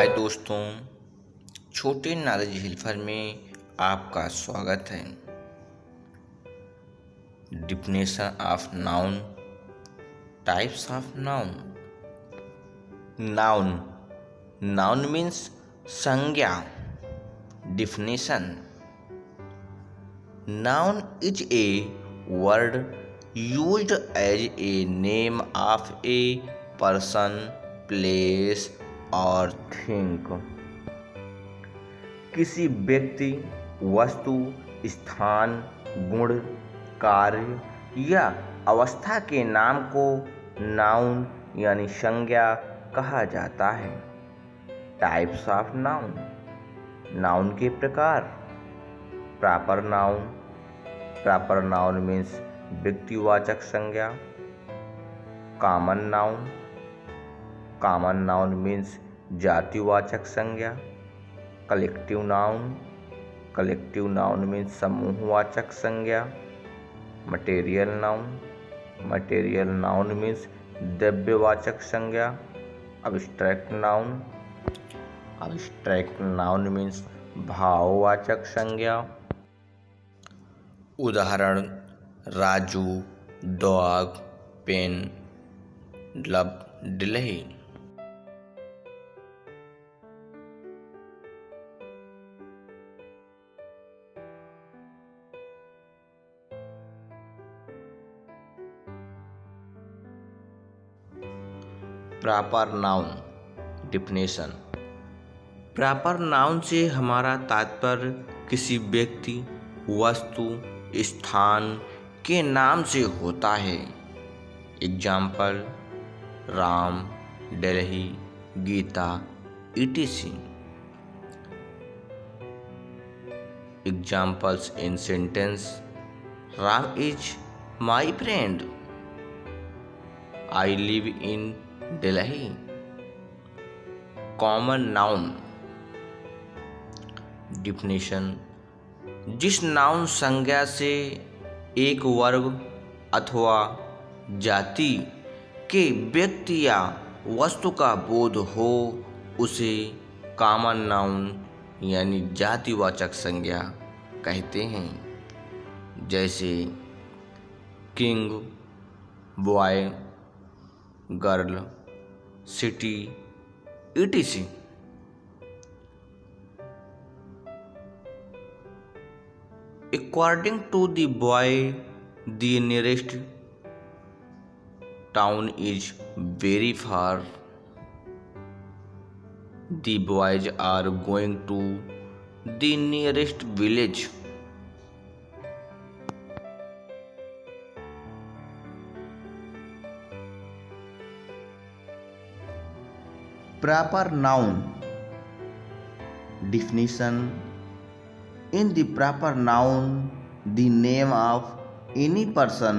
हाय दोस्तों, छोटे नॉलेज हिल्फर में आपका स्वागत है। Definition of noun, types of noun. Noun noun means संज्ञा। Definition: noun is a word used as a name of a person, place or thing। किसी व्यक्ति, वस्तु, स्थान, गुण, कार्य या अवस्था के नाम को नाउन यानी संज्ञा कहा जाता है। Types of noun. नाउन के प्रकार: proper noun. Proper noun means व्यक्तिवाचक संज्ञा। Common noun. Common noun means जातिवाचक संज्ञा। Collective noun. Collective noun means समूहवाचक संज्ञा। Material noun. Material noun means द्रव्यवाचक संज्ञा। Abstract noun. Abstract noun means भाववाचक संज्ञा। उदाहरण: Raju, dog, pen, love, Delhi. Proper noun. Definition: proper noun से हमारा तात्पर्य किसी व्यक्ति, वस्तु, स्थान के नाम से होता है। Example: Ram, Delhi, Geeta, etc। Examples in sentence: Ram is my friend. I live in Delhi. Common noun. Definition: जिस नाउन संज्ञा से एक वर्ग अथवा जाति के व्यक्ति या वस्तु का बोध हो उसे कॉमन नाउन यानी जातिवाचक संज्ञा कहते हैं। जैसे king, boy, girl, city, etc। According to the boy, the nearest town is very far. The boys are going to the nearest village. Proper noun. Definition: in the proper noun, the name of any person,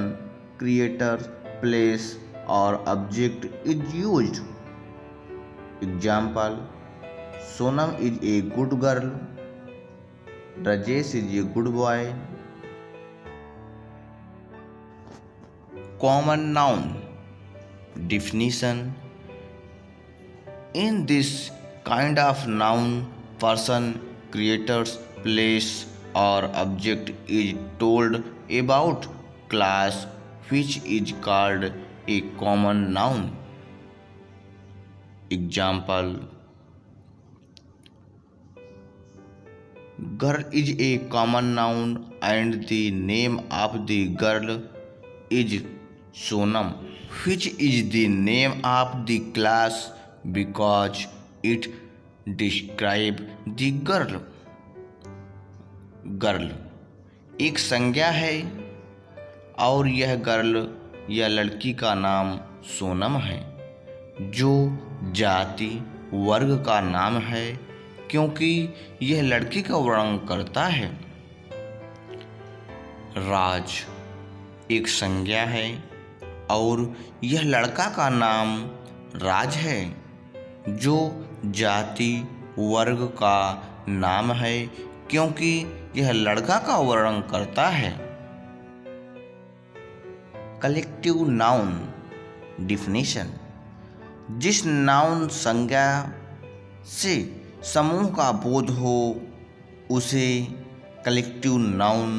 creator, place or object is used. Example: Sonam is a good girl. Rajesh is a good boy. Common noun. Definition: in this kind of noun, person, creators, place or object is told about class which is called a common noun. Example: girl is a common noun and the name of the girl is Sonam, which is the name of the class because it describes the girl। Girl एक संज्ञा है और यह girl या लड़की का नाम सोनम है, जो जाति वर्ग का नाम है क्योंकि यह लड़की का वर्णन करता है। राज एक संज्ञा है और यह लड़का का नाम राज है, जो जाति वर्ग का नाम है क्योंकि यह लड़का का वर्णन करता है। Collective noun. डिफिनेशन: जिस नाउन संज्ञा से समूह का बोध हो उसे कलेक्टिव नाउन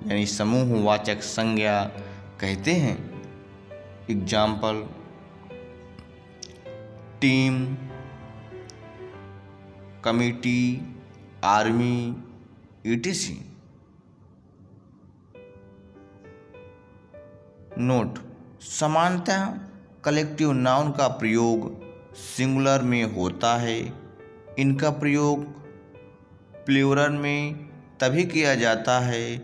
यानी समूहवाचक संज्ञा कहते हैं। Example team, committee, army etc। Note: सामान्यतः कलेक्टिव नाउन का प्रयोग सिंगुलर में होता है। इनका प्रयोग प्लूरल में तभी किया जाता है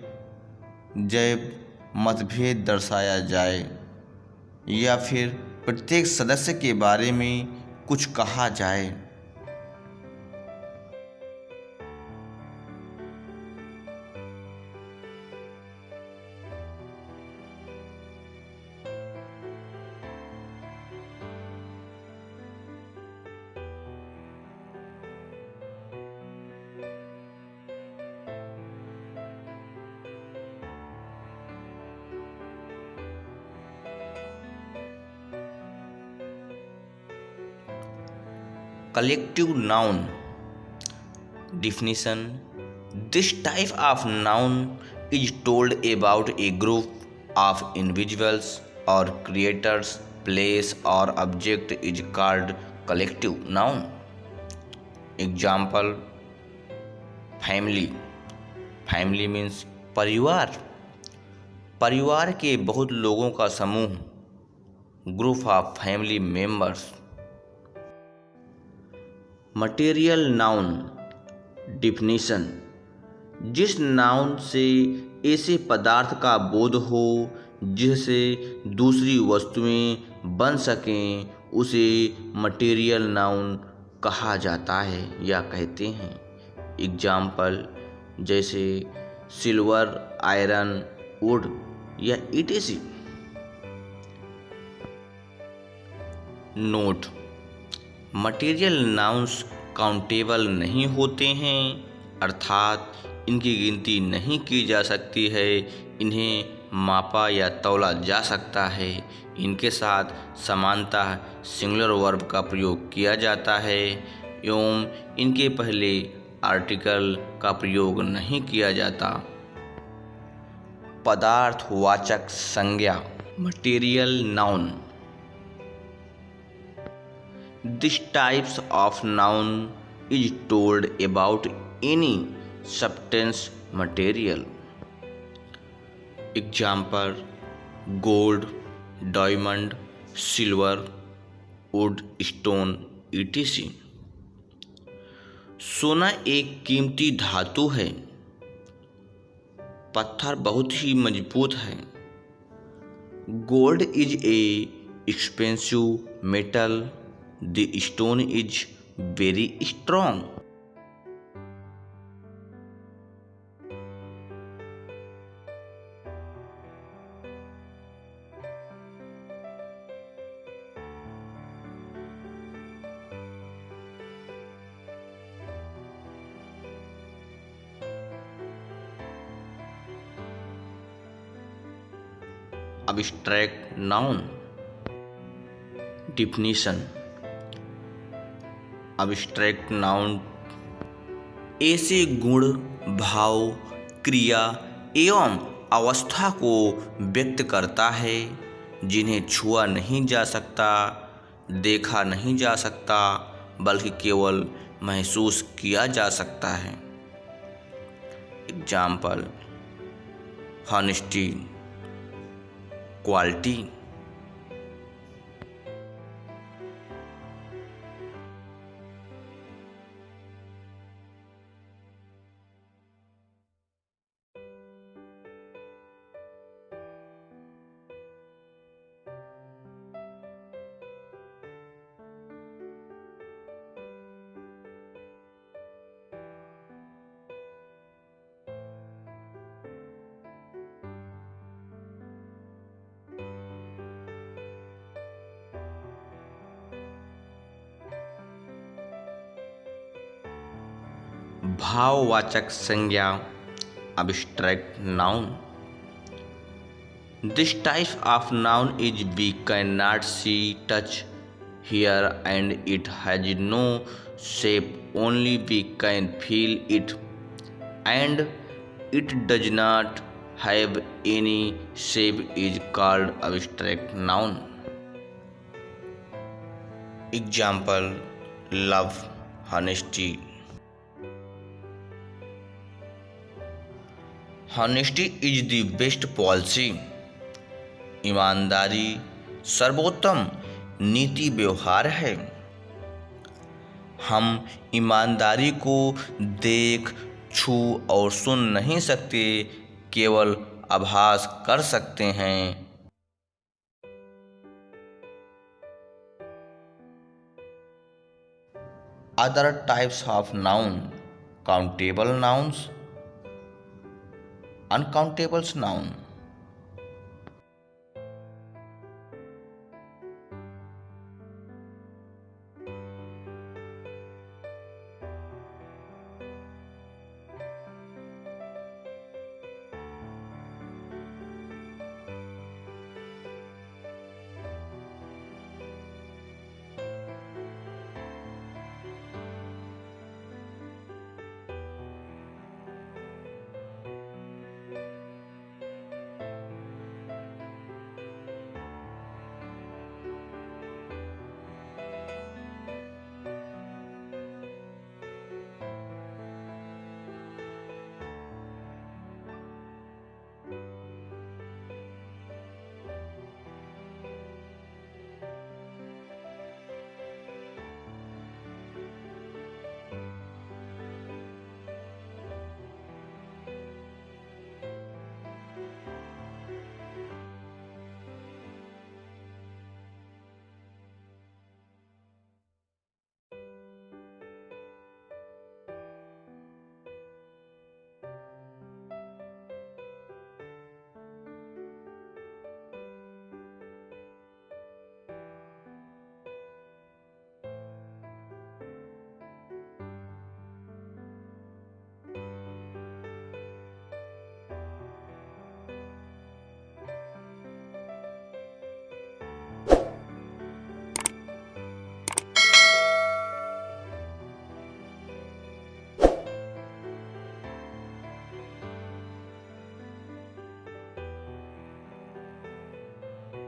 जब मतभेद दर्शाया जाए या फिर प्रत्येक सदस्य के बारे में कुछ कहा जाए। Collective noun definition: this type of noun is told about a group of individuals or creators, place or object is called collective noun। Example family, family means परिवार, परिवार के बहुत लोगों का समूह, group of family members. Material noun definition: जिस noun से ऐसे पदार्थ का बोध हो जिससे दूसरी वस्तुएं बन सकें उसे मटेरियल नाउन कहा जाता है या कहते हैं। एग्जाम्पल जैसे सिल्वर, आयरन, वुड या etc। Note: material nouns countable नहीं होते हैं, अर्थात इनकी गिनती नहीं की जा सकती है। इन्हें मापा या तौला जा सकता है। इनके साथ समानतः सिंगुलर वर्ब का प्रयोग किया जाता है एवं इनके पहले आर्टिकल का प्रयोग नहीं किया जाता। पदार्थवाचक संज्ञा material noun: This types of noun is told about any substance material। Example gold, diamond, silver, wood, stone etc। सोना एक कीमती धातु है। पत्थर बहुत ही मजबूत है। Gold is a expensive metal. The stone is very strong। Abstract noun definition: abstract noun ऐसे गुण, भाव, क्रिया एवं अवस्था को व्यक्त करता है जिन्हें छुआ नहीं जा सकता, देखा नहीं जा सकता, बल्कि केवल महसूस किया जा सकता है। Example honesty, quality. भाववाचक संज्ञा abstract noun। This type of noun is we cannot see, touch here and it has no shape, only we can feel it, and it does not have any shape is called abstract noun. Example: love, honesty. Honesty is the best policy. ईमानदारी सर्वोत्तम नीति व्यवहार है। हम ईमानदारी को देख, छू और सुन नहीं सकते, केवल आभास कर सकते हैं। Other types of noun: countable nouns, uncountable noun.